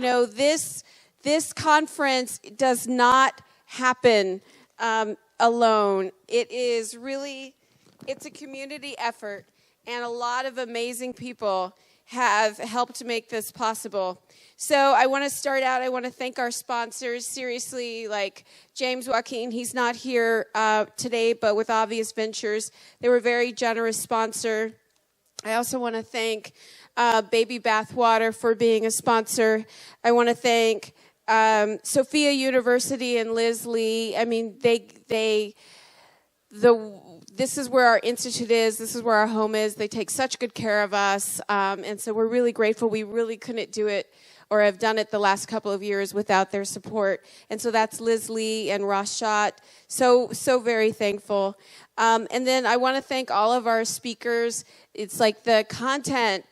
this conference does not happen alone. It's a community effort, and a lot of amazing people have helped to make this possible. So I want to start out, I want to thank our sponsors, seriously, like James Joaquin, he's not here today, but with Obvious Ventures, they were a very generous sponsor. I also want to thank Baby Bathwater for being a sponsor. I want to thank Sophia University and Liz Lee. I mean, this is where our institute is. This is where our home is. They take such good care of us. And so we're really grateful. We really couldn't do it or have done it the last couple of years without their support. And so that's Liz Lee and Rashad. So very thankful. And then I want to thank all of our speakers. It's like the content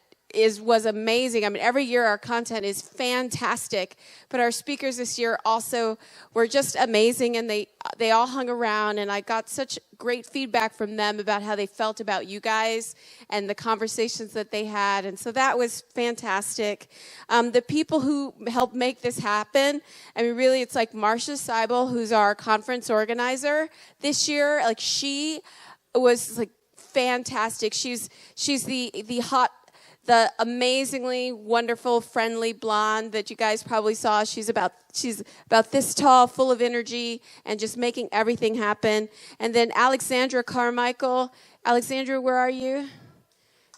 was amazing. I mean, every year our content is fantastic, but our speakers this year also were just amazing, and they all hung around, and I got such great feedback from them about how they felt about you guys and the conversations that they had, and so that was fantastic. The people who helped make this happen, I mean, really, it's like Marcia Seibel, who's our conference organizer this year. Like, she was like fantastic. She's the amazingly wonderful, friendly blonde that you guys probably saw. She's about this tall, full of energy, and just making everything happen. And then Alexandra Carmichael. Alexandra, where are you?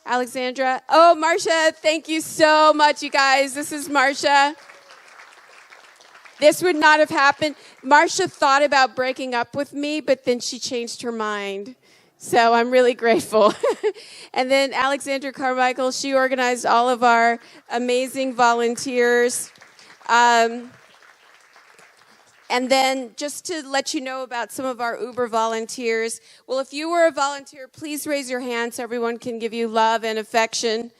Alexandra. Oh, Marcia, thank you so much, you guys. This is Marcia. This would not have happened. Marcia thought about breaking up with me, but then she changed her mind. So I'm really grateful. And then Alexandra Carmichael, she organized all of our amazing volunteers. And then just to let you know about some of our Uber volunteers. Well, if you were a volunteer, please raise your hand so everyone can give you love and affection.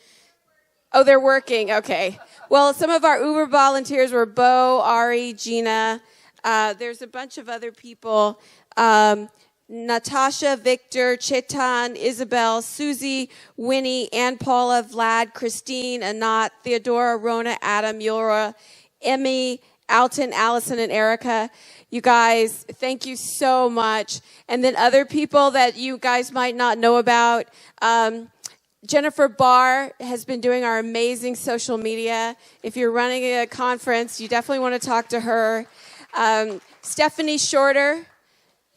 Oh, they're working. Okay. Well, some of our Uber volunteers were Bo, Ari, Gina. There's a bunch of other people. Natasha, Victor, Chetan, Isabel, Susie, Winnie, Ann Paula, Vlad, Christine, Anat, Theodora, Rona, Adam, Yora, Emmy, Alton, Allison, and Erica. You guys, thank you so much. And then other people that you guys might not know about. Jennifer Barr has been doing our amazing social media. If you're running a conference, you definitely want to talk to her. Stephanie Shorter.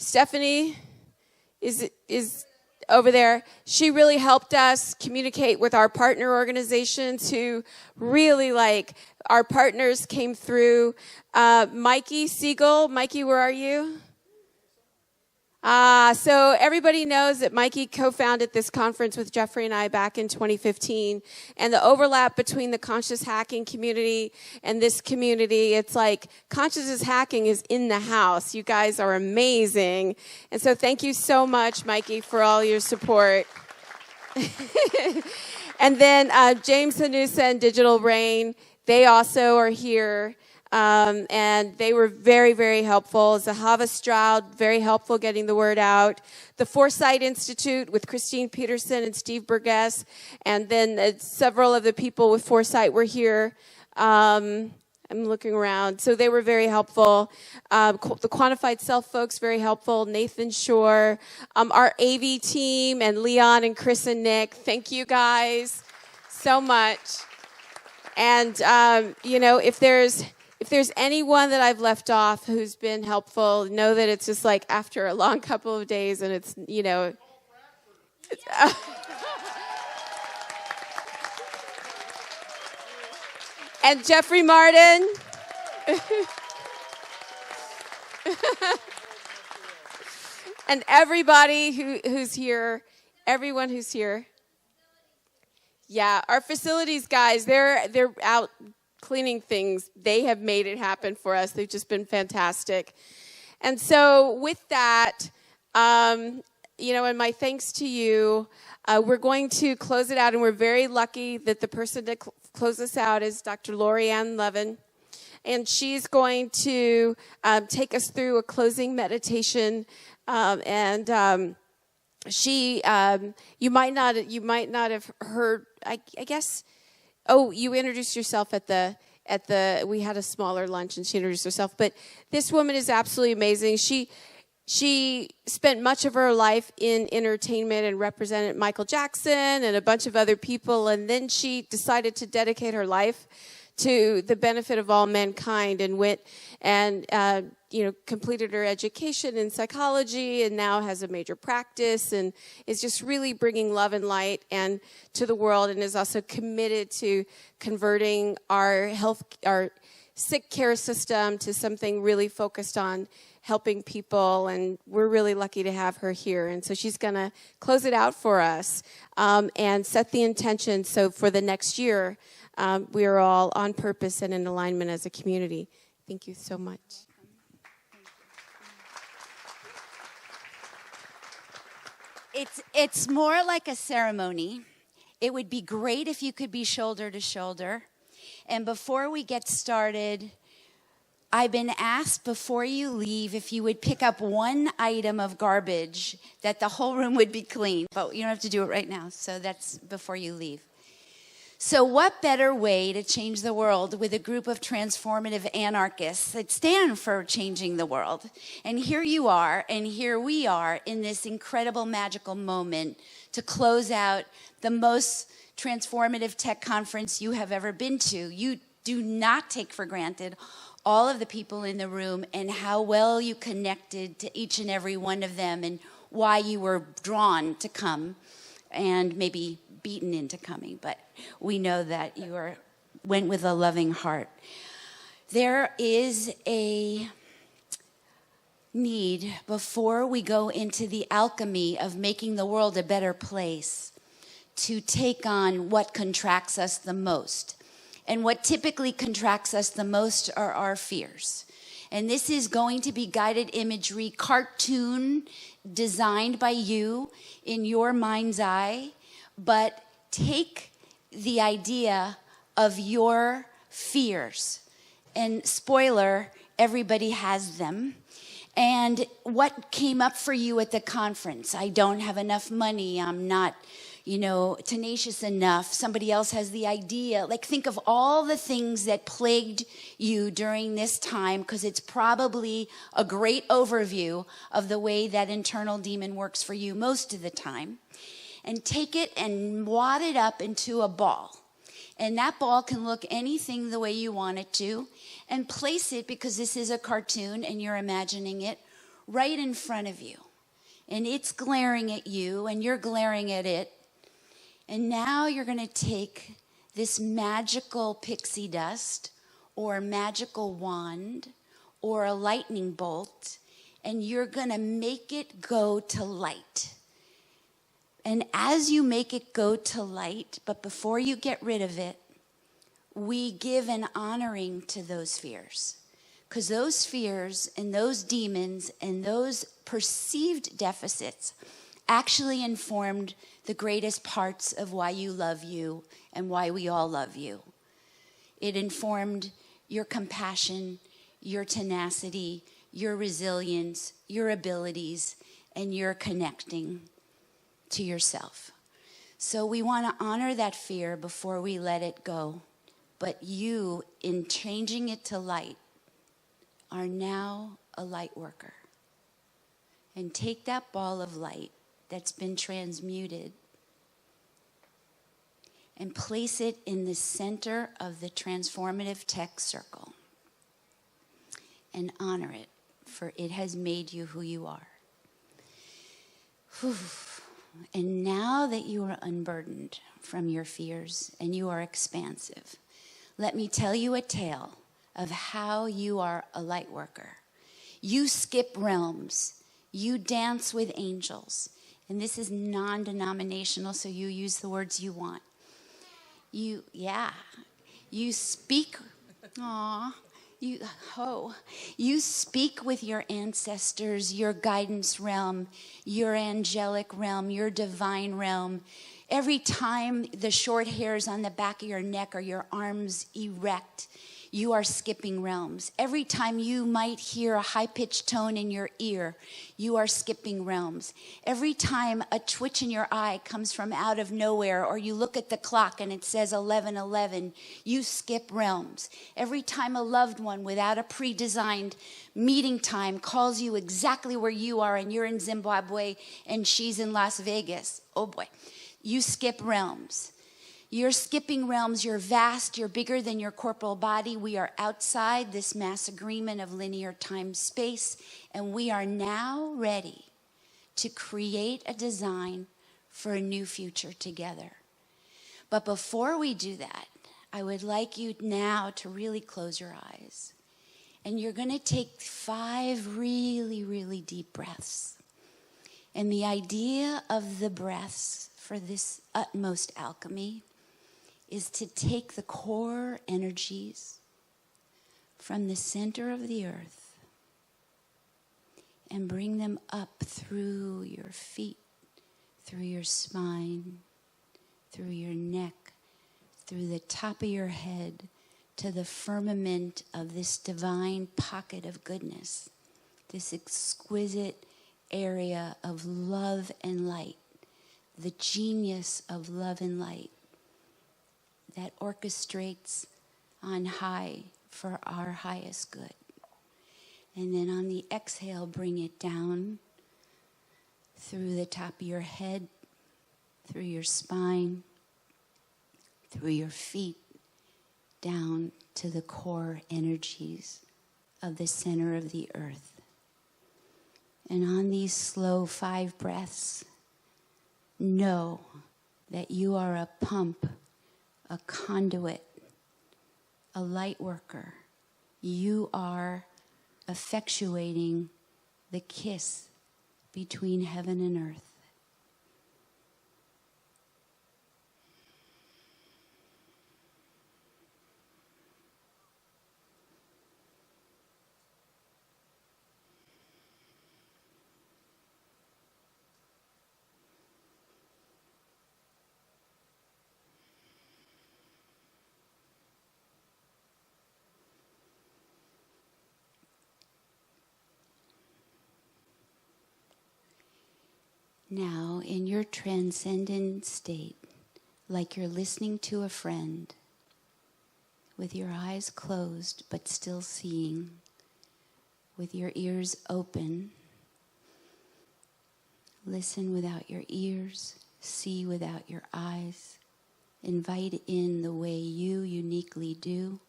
Stephanie is over there. She really helped us communicate with our partner organizations who really, like, our partners came through. Mikey Siegel. Mikey, where are you? So everybody knows that Mikey co-founded this conference with Jeffrey and I back in 2015. And the overlap between the conscious hacking community and this community, it's like conscious hacking is in the house. You guys are amazing. And so thank you so much, Mikey, for all your support. And then James Hanusa and Digital Rain, they also are here. And they were very, very helpful. Zahava Stroud, very helpful getting the word out. The Foresight Institute with Christine Peterson and Steve Burgess. And then several of the people with Foresight were here. I'm looking around. So they were very helpful. The Quantified Self folks, very helpful. Nathan Shore. Our AV team and Leon and Chris and Nick. Thank you guys so much. And, if there's anyone that I've left off who's been helpful, know that it's just like after a long couple of days and it's, and Jeffrey Martin. And everybody who's here, everyone who's here. Yeah, our facilities guys, they're out cleaning things. They have made it happen for us. They've just been fantastic. And so with that, and my thanks to you, we're going to close it out, and we're very lucky that the person to close us out is Dr. Lori Ann Levin. And she's going to take us through a closing meditation. She, you might not have heard, I guess. Oh, you introduced yourself at the we had a smaller lunch and she introduced herself. But this woman is absolutely amazing. She spent much of her life in entertainment and represented Michael Jackson and a bunch of other people. And then she decided to dedicate her life to the benefit of all mankind and went and, completed her education in psychology and now has a major practice and is just really bringing love and light and to the world, and is also committed to converting our sick care system to something really focused on helping people, and we're really lucky to have her here. And so she's going to close it out for us and set the intention so for the next year we are all on purpose and in alignment as a community. Thank you so much. It's more like a ceremony. It would be great if you could be shoulder to shoulder. And before we get started, I've been asked before you leave if you would pick up one item of garbage that the whole room would be clean. But you don't have to do it right now, so that's before you leave. So what better way to change the world with a group of transformative anarchists that stand for changing the world? And here you are, and here we are in this incredible, magical moment to close out the most transformative tech conference you have ever been to. You do not take for granted all of the people in the room and how well you connected to each and every one of them and why you were drawn to come and maybe beaten into coming, but we know that you went with a loving heart. There is a need, before we go into the alchemy of making the world a better place, to take on what contracts us the most. And what typically contracts us the most are our fears. And this is going to be guided imagery, cartoon designed by you in your mind's eye. But take the idea of your fears. And spoiler, everybody has them. And what came up for you at the conference? I don't have enough money. I'm not, tenacious enough. Somebody else has the idea. Like, think of all the things that plagued you during this time, because it's probably a great overview of the way that internal demon works for you most of the time. And take it and wad it up into a ball. And that ball can look anything the way you want it to. And place it, because this is a cartoon and you're imagining it, right in front of you. And it's glaring at you and you're glaring at it. And now you're going to take this magical pixie dust or magical wand or a lightning bolt, and you're going to make it go to light. And as you make it go to light, but before you get rid of it, we give an honoring to those fears. Because those fears and those demons and those perceived deficits actually informed the greatest parts of why you love you and why we all love you. It informed your compassion, your tenacity, your resilience, your abilities, and your connecting to yourself. So we want to honor that fear before we let it go. But you, in changing it to light, are now a light worker. And take that ball of light that's been transmuted and place it in the center of the transformative tech circle. And honor it, for it has made you who you are. Whew. And now that you are unburdened from your fears and you are expansive, let me tell you a tale of how you are a light worker. You skip realms. You dance with angels. And this is non-denominational, so you use the words you want. You speak. You speak with your ancestors, your guidance realm, your angelic realm, your divine realm. Every time the short hairs on the back of your neck or your arms erect, you are skipping realms. Every time you might hear a high-pitched tone in your ear, you are skipping realms. Every time a twitch in your eye comes from out of nowhere, or you look at the clock and it says 11:11, you skip realms. Every time a loved one without a pre-designed meeting time calls you exactly where you are and you're in Zimbabwe and she's in Las Vegas, oh boy, you skip realms. You're skipping realms, you're vast, you're bigger than your corporal body. We are outside this mass agreement of linear time-space, and we are now ready to create a design for a new future together. But before we do that, I would like you now to really close your eyes. And you're going to take 5 really, really deep breaths. And the idea of the breaths for this utmost alchemy is to take the core energies from the center of the earth and bring them up through your feet, through your spine, through your neck, through the top of your head, to the firmament of this divine pocket of goodness, this exquisite area of love and light, the genius of love and light that orchestrates on high for our highest good. And then on the exhale, bring it down through the top of your head, through your spine, through your feet, down to the core energies of the center of the earth. And on these slow 5 breaths, know that you are a pump, a conduit, a light worker. You are effectuating the kiss between heaven and earth. Now, in your transcendent state, like you're listening to a friend, with your eyes closed but still seeing, with your ears open, listen without your ears, see without your eyes, invite in the way you uniquely do,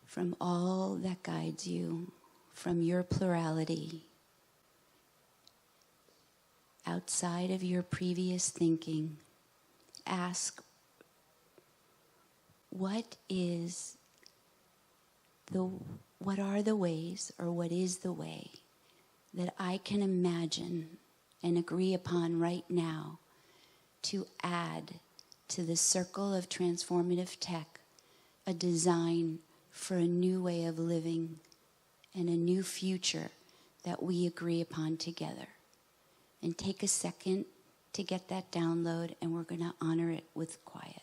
from all that guides you, from your plurality, outside of your previous thinking. Ask, what are the ways, or what is the way that I can imagine and agree upon right now to add to the circle of transformative tech a design for a new way of living and a new future that we agree upon together. And take a second to get that download, and we're going to honor it with quiet.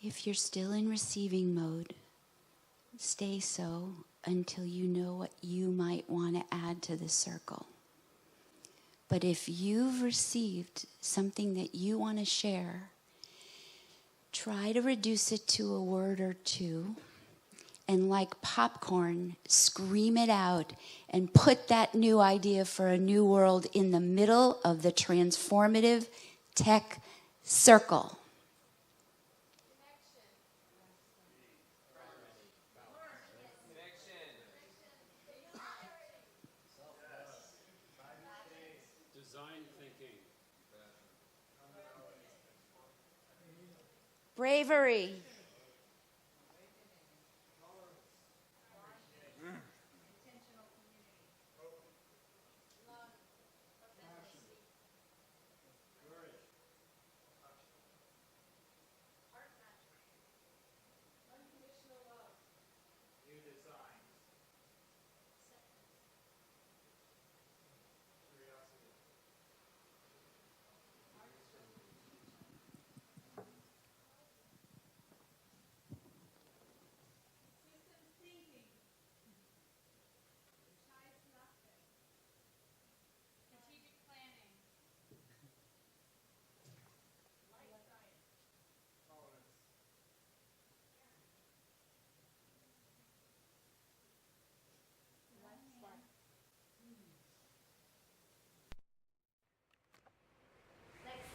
If you're still in receiving mode, stay so until you know what you might want to add to the circle. But if you've received something that you want to share, try to reduce it to a word or two, and like popcorn, scream it out and put that new idea for a new world in the middle of the transformative tech circle. Bravery.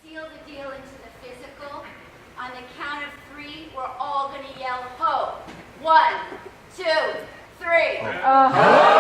Seal the deal into the physical. On the count of 3, we're all going to yell, ho. 1, 2, 3.